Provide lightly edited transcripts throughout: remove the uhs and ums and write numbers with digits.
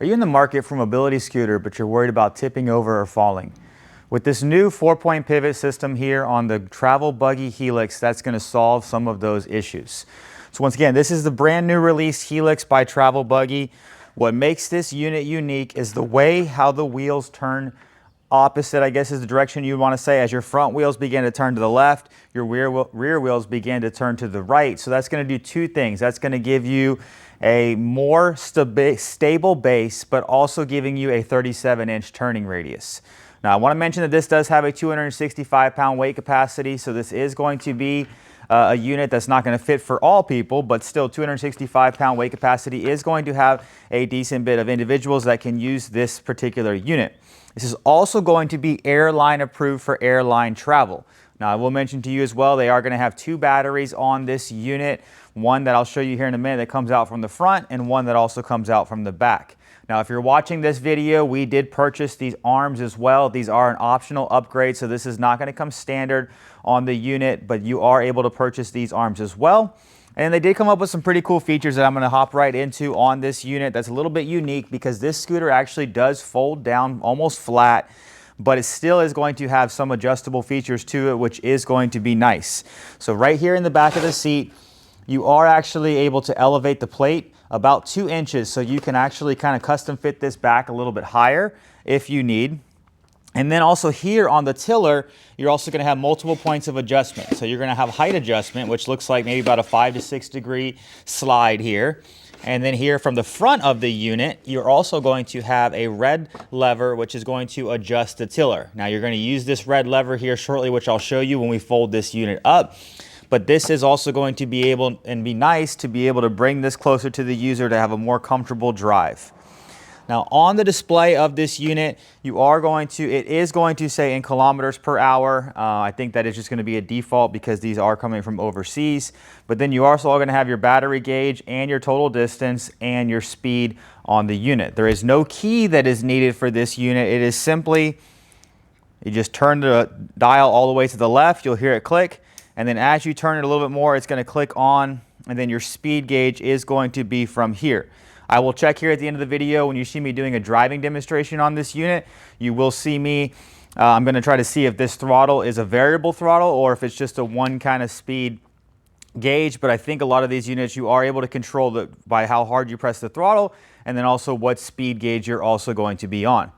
Are you in the market for a mobility scooter, but you're worried about tipping over or falling? With this new 4-point pivot system here on the Travel Buggy Helix, that's going to solve some of those issues. So once again, this is the brand new release Helix by Travel Buggy. What makes this unit unique is the way how the wheels turn opposite, I guess is the direction you want to say. As your front wheels begin to turn to the left, your rear wheels begin to turn to the right. So that's going to do two things. That's going to give you a more stable base, but also giving you a 37-inch turning radius. Now I want to mention that this does have a 265-pound weight capacity, so this is going to be a unit that's not going to fit for all people, but still 265-pound weight capacity is going to have a decent bit of individuals that can use this particular unit. This is also going to be airline approved for airline travel. Now I will mention to you as well, they are going to have two batteries on this unit. One that I'll show you here in a minute that comes out from the front, and one that also comes out from the back. Now if you're watching this video, we did purchase these arms as well. These are an optional upgrade, so this is not going to come standard on the unit, but you are able to purchase these arms as well. And they did come up with some pretty cool features that I'm going to hop right into on this unit that's a little bit unique, because this scooter actually does fold down almost flat, but it still is going to have some adjustable features to it, which is going to be nice. So right here in the back of the seat, you are actually able to elevate the plate about 2 inches, so you can actually kind of custom fit this back a little bit higher if you need. And then also here on the tiller, you're also going to have multiple points of adjustment. So you're going to have height adjustment, which looks like maybe about a 5 to 6 degree slide here. And then here from the front of the unit, you're also going to have a red lever, which is going to adjust the tiller. Now you're going to use this red lever here shortly, which I'll show you when we fold this unit up. But this is also going to be able and be nice to be able to bring this closer to the user to have a more comfortable drive. Now on the display of this unit, it is going to say in kilometers per hour. I think that is just going to be a default because these are coming from overseas. But then you also are going to have your battery gauge and your total distance and your speed on the unit. There is no key that is needed for this unit. It is simply, you just turn the dial all the way to the left, you'll hear it click. And then as you turn it a little bit more, it's going to click on, and then your speed gauge is going to be from here. I will check here at the end of the video when you see me doing a driving demonstration on this unit. You will see me, I'm going to try to see if this throttle is a variable throttle or if it's just a one kind of speed gauge. But I think a lot of these units you are able to control by how hard you press the throttle, and then also what speed gauge you're also going to be on.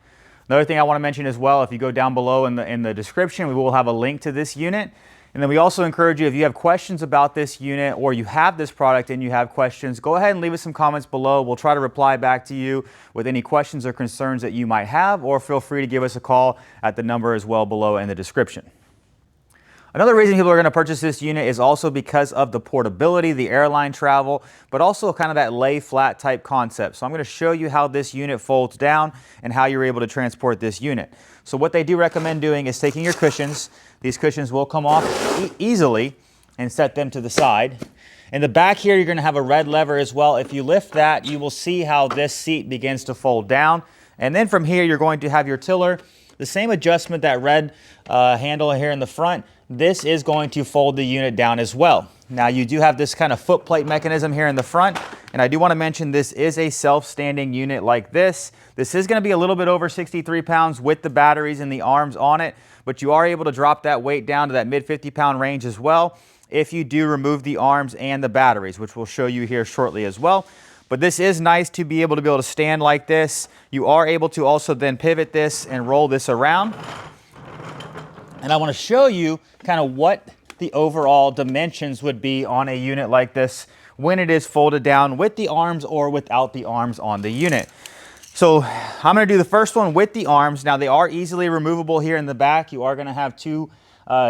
Another thing I want to mention as well, if you go down below in the description, we will have a link to this unit. And then we also encourage you, if you have questions about this unit or you have this product and you have questions, go ahead and leave us some comments below. We'll try to reply back to you with any questions or concerns that you might have, or feel free to give us a call at the number as well below in the description. Another reason people are going to purchase this unit is also because of the portability, the airline travel, but also kind of that lay flat type concept. So I'm going to show you how this unit folds down and how you're able to transport this unit. So what they do recommend doing is taking your cushions. These cushions will come off easily, and set them to the side. In the back here, you're going to have a red lever as well. If you lift that, you will see how this seat begins to fold down. And then from here, you're going to have your tiller. The same adjustment, that red handle here in the front, this is going to fold the unit down as well. Now you do have this kind of foot plate mechanism here in the front, and I do want to mention this is a self-standing unit like this. This is going to be a little bit over 63 pounds with the batteries and the arms on it, but you are able to drop that weight down to that mid 50-pound range as well if you do remove the arms and the batteries, which we'll show you here shortly as well. But this is nice to be able to stand like this. You are able to also then pivot this and roll this around. And I want to show you kind of what the overall dimensions would be on a unit like this when it is folded down with the arms or without the arms on the unit. So I'm going to do the first one with the arms. Now they are easily removable here in the back. You are going to have two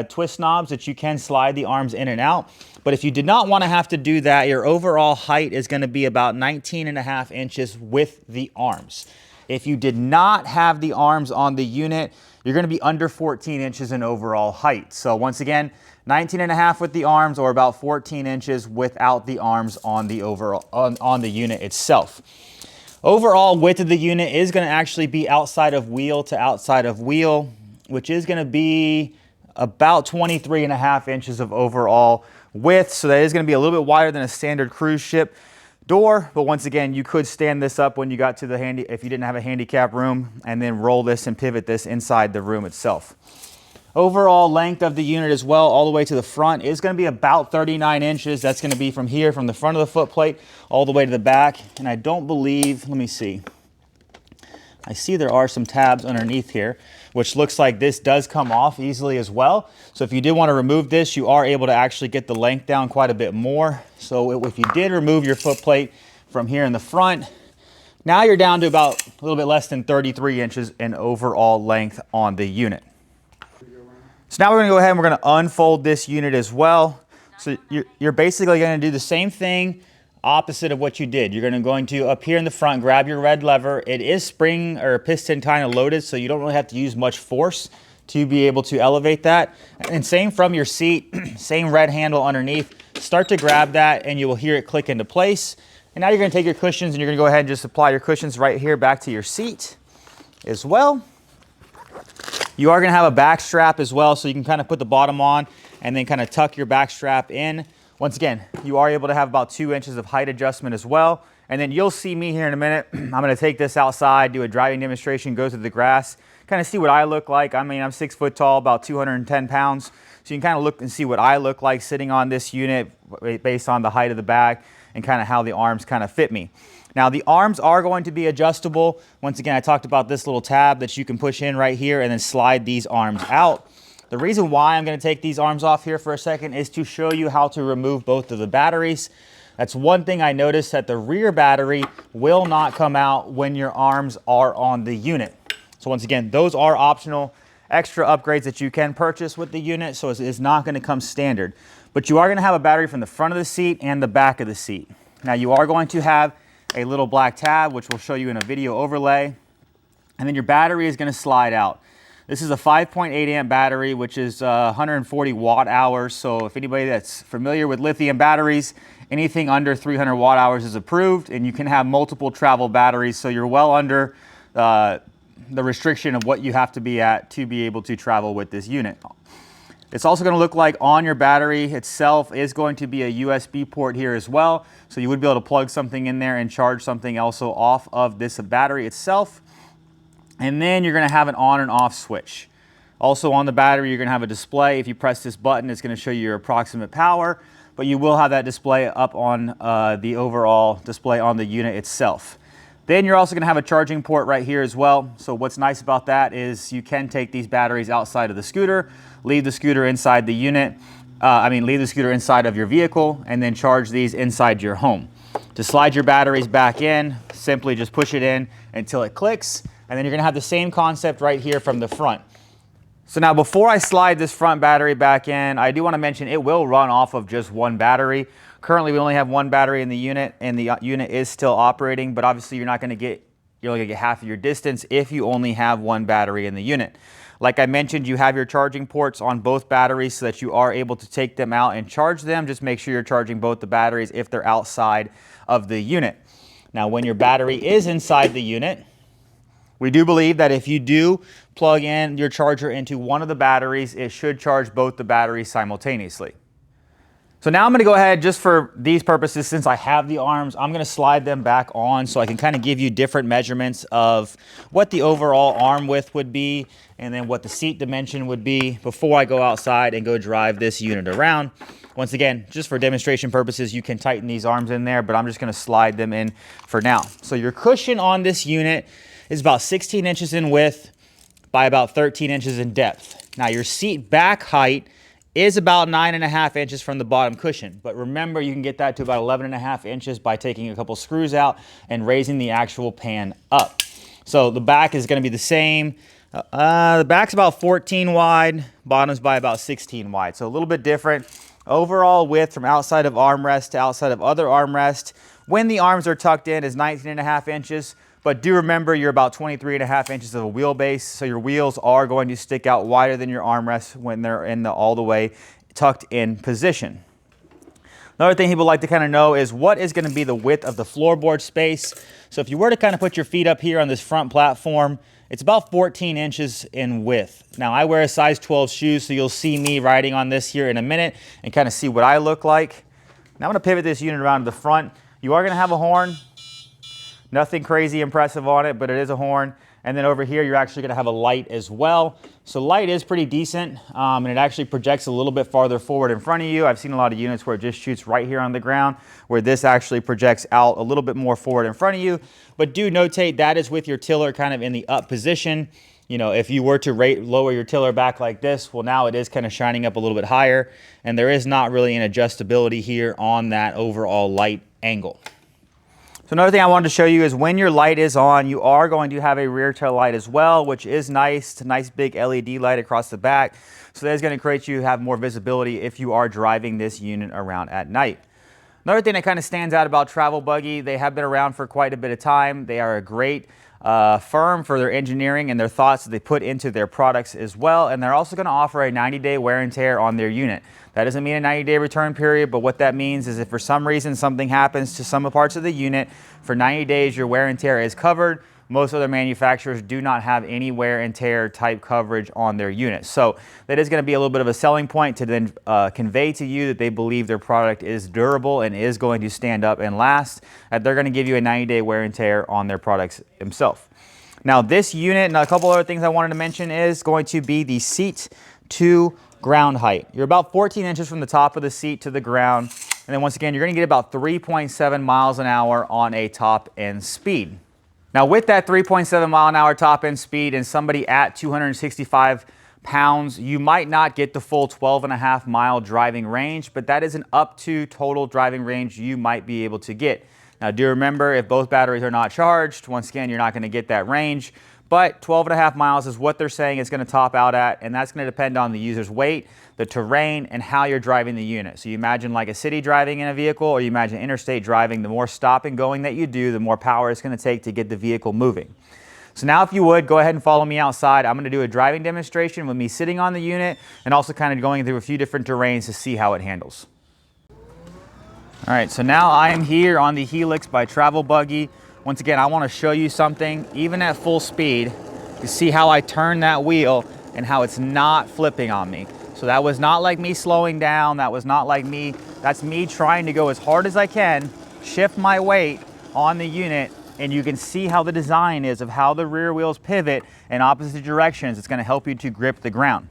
twist knobs that you can slide the arms in and out. But if you did not want to have to do that, your overall height is going to be about 19.5 inches with the arms. If you did not have the arms on the unit, you're going to be under 14 inches in overall height. So once again, 19.5 with the arms, or about 14 inches without the arms on the overall on the unit itself. Overall width of the unit is going to actually be outside of wheel to outside of wheel, which is going to be about 23.5 inches of overall width. So that is going to be a little bit wider than a standard cruise ship. door, but once again, you could stand this up when you got to the if you didn't have a handicap room, and then roll this and pivot this inside the room itself. Overall length of the unit as well, all the way to the front, is going to be about 39 inches. That's going to be from here, from the front of the footplate, all the way to the back. And I don't believe, let me see. I see there are some tabs underneath here, which looks like this does come off easily as well. So if you did want to remove this, you are able to actually get the length down quite a bit more. So if you did remove your footplate from here in the front, now you're down to about a little bit less than 33 inches in overall length on the unit. So now we're going to go ahead and we're going to unfold this unit as well. So you're basically going to do the same thing opposite of what you did. You're going to up here in the front, grab your red lever. It is spring or piston kind of loaded, so you don't really have to use much force to be able to elevate that. And same from your seat, same red handle underneath. Start to grab that and you will hear it click into place. And now you're going to take your cushions and you're going to go ahead and just apply your cushions right here back to your seat as well. You are going to have a back strap as well, so you can kind of put the bottom on and then kind of tuck your back strap in. Once again, you are able to have about 2 inches of height adjustment as well. And then you'll see me here in a minute. I'm going to take this outside, do a driving demonstration, go through the grass, kind of see what I look like. I mean, I'm 6 foot tall, about 210 pounds. So you can kind of look and see what I look like sitting on this unit based on the height of the back and kind of how the arms kind of fit me. Now the arms are going to be adjustable. Once again, I talked about this little tab that you can push in right here and then slide these arms out. The reason why I'm going to take these arms off here for a second is to show you how to remove both of the batteries. That's one thing I noticed, that the rear battery will not come out when your arms are on the unit. So once again, those are optional extra upgrades that you can purchase with the unit, so it's not going to come standard. But you are going to have a battery from the front of the seat and the back of the seat. Now you are going to have a little black tab, which we'll show you in a video overlay. And then your battery is going to slide out. This is a 5.8 amp battery, which is 140 watt hours. So if anybody that's familiar with lithium batteries, anything under 300 watt hours is approved, and you can have multiple travel batteries. So you're well under the restriction of what you have to be at to be able to travel with this unit. It's also going to look like on your battery itself is going to be a USB port here as well. So you would be able to plug something in there and charge something also off of this battery itself. And then you're going to have an on and off switch. Also on the battery, you're going to have a display. If you press this button, it's going to show you your approximate power, but you will have that display up on the overall display on the unit itself. Then you're also going to have a charging port right here as well. So what's nice about that is you can take these batteries outside of the scooter, leave the scooter inside the unit, leave the scooter inside of your vehicle, and then charge these inside your home. To slide your batteries back in, simply just push it in until it clicks, and then you're going to have the same concept right here from the front. So now before I slide this front battery back in, I do want to mention it will run off of just one battery. Currently we only have one battery in the unit, and the unit is still operating, but obviously you're only going to get half of your distance if you only have one battery in the unit. Like I mentioned, you have your charging ports on both batteries so that you are able to take them out and charge them. Just make sure you're charging both the batteries if they're outside of the unit. Now when your battery is inside the unit, we do believe that if you do plug in your charger into one of the batteries, it should charge both the batteries simultaneously. So now I'm going to go ahead, just for these purposes, since I have the arms, I'm going to slide them back on so I can kind of give you different measurements of what the overall arm width would be and then what the seat dimension would be before I go outside and go drive this unit around. Once again, just for demonstration purposes, you can tighten these arms in there, but I'm just going to slide them in for now. So your cushion on this unit is about 16 inches in width by about 13 inches in depth. Now your seat back height is about 9.5 inches from the bottom cushion. But remember, you can get that to about 11.5 inches by taking a couple screws out and raising the actual pan up. So the back is going to be the same. The back's about 14 wide, bottom's by about 16 wide. So a little bit different. Overall width from outside of armrest to outside of other armrest, when the arms are tucked in, is 19.5 inches. But do remember, you're about 23.5 inches of a wheelbase, so your wheels are going to stick out wider than your armrests when they're in the all the way tucked in position. Another thing people like to kind of know is what is going to be the width of the floorboard space. So if you were to kind of put your feet up here on this front platform, it's about 14 inches in width. Now I wear a size 12 shoes, so you'll see me riding on this here in a minute and kind of see what I look like. Now I'm going to pivot this unit around to the front. You are going to have a horn. Nothing crazy impressive on it, but it is a horn. And then over here, you're actually going to have a light as well. So light is pretty decent, and it actually projects a little bit farther forward in front of you. I've seen a lot of units where it just shoots right here on the ground, where this actually projects out a little bit more forward in front of you. But do notate that is with your tiller kind of in the up position. You know, if you were to lower your tiller back like this, well, now it is kind of shining up a little bit higher, and there is not really an adjustability here on that overall light angle. So another thing I wanted to show you is when your light is on, you are going to have a rear tail light as well, which is nice. It's a nice big LED light across the back. So that is going to create you have more visibility if you are driving this unit around at night. Another thing that kind of stands out about Travel Buggy, they have been around for quite a bit of time. They are a great firm for their engineering and their thoughts that they put into their products as well. And they're also going to offer a 90-day wear and tear on their unit. That doesn't mean a 90-day return period, but what that means is if for some reason something happens to some parts of the unit, for 90 days your wear and tear is covered. Most other manufacturers do not have any wear and tear type coverage on their units. So that is going to be a little bit of a selling point to then convey to you that they believe their product is durable and is going to stand up and last. That they're going to give you a 90-day wear and tear on their products themselves. Now this unit, and a couple other things I wanted to mention, is going to be the seat to ground height. You're about 14 inches from the top of the seat to the ground. And then once again, you're going to get about 3.7 miles an hour on a top end speed. Now with that 3.7 mile an hour top end speed and somebody at 265 pounds, you might not get the full 12.5 mile driving range, but that is an up to total driving range you might be able to get. Now do remember, if both batteries are not charged, once again, you're not going to get that range, but 12.5 miles is what they're saying it's going to top out at, and that's going to depend on the user's weight, the terrain, and how you're driving the unit. So you imagine like a city driving in a vehicle, or you imagine interstate driving, the more stop and going that you do, the more power it's going to take to get the vehicle moving. So now if you would, go ahead and follow me outside. I'm going to do a driving demonstration with me sitting on the unit and also kind of going through a few different terrains to see how it handles. All right, so now I am here on the Helix by Travel Buggy. Once again, I want to show you something, even at full speed, to see how I turn that wheel and how it's not flipping on me. So that was not like me slowing down. That was not like me. That's me trying to go as hard as I can, shift my weight on the unit, and you can see how the design is of how the rear wheels pivot in opposite directions. It's going to help you to grip the ground.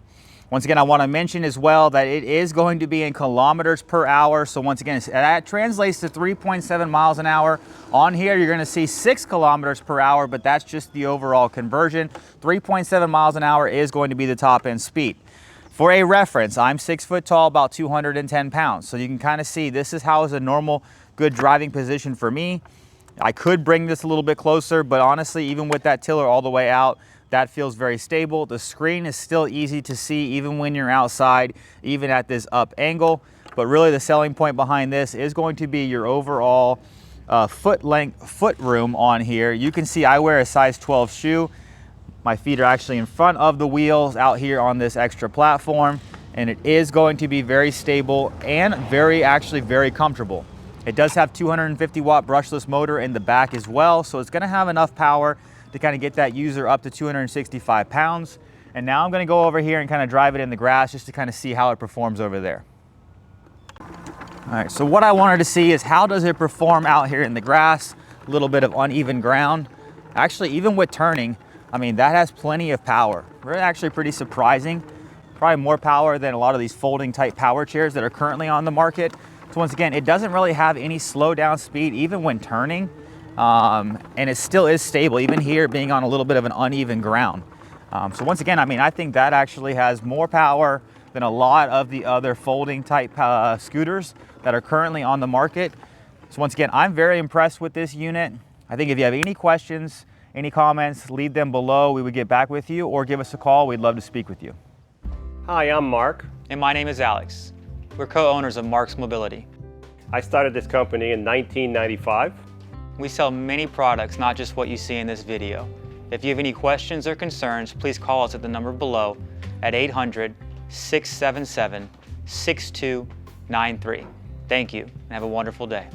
Once again, I want to mention as well that it is going to be in kilometers per hour. So once again, that translates to 3.7 miles an hour. On here, you're going to see 6 kilometers per hour, but that's just the overall conversion. 3.7 miles an hour is going to be the top end speed. For a reference, I'm 6 foot tall, about 210 pounds. So you can kind of see this is how is a normal good driving position for me. I could bring this a little bit closer, but honestly, even with that tiller all the way out, that feels very stable. The screen is still easy to see even when you're outside, even at this up angle. But really the selling point behind this is going to be your overall foot room on here. You can see I wear a size 12 shoe. My feet are actually in front of the wheels out here on this extra platform, and it is going to be very stable and actually very comfortable. It does have 250 watt brushless motor in the back as well, so it's going to have enough power to kind of get that user up to 265 pounds. And now I'm going to go over here and kind of drive it in the grass just to kind of see how it performs over there. All right, so what I wanted to see is how does it perform out here in the grass? A little bit of uneven ground. Actually, even with turning, I mean, that has plenty of power. Really actually pretty surprising. Probably more power than a lot of these folding type power chairs that are currently on the market. So once again, it doesn't really have any slow down speed even when turning. And it still is stable, even here being on a little bit of an uneven ground. So once again, I mean, I think that actually has more power than a lot of the other folding type scooters that are currently on the market. So once again, I'm very impressed with this unit. I think if you have any questions, any comments, leave them below. We would get back with you, or give us a call. We'd love to speak with you. Hi, I'm Marc. And my name is Alex. We're co-owners of Marcs Mobility. I started this company in 1995. We sell many products, not just what you see in this video. If you have any questions or concerns, please call us at the number below at 800-677-6293. Thank you, and have a wonderful day.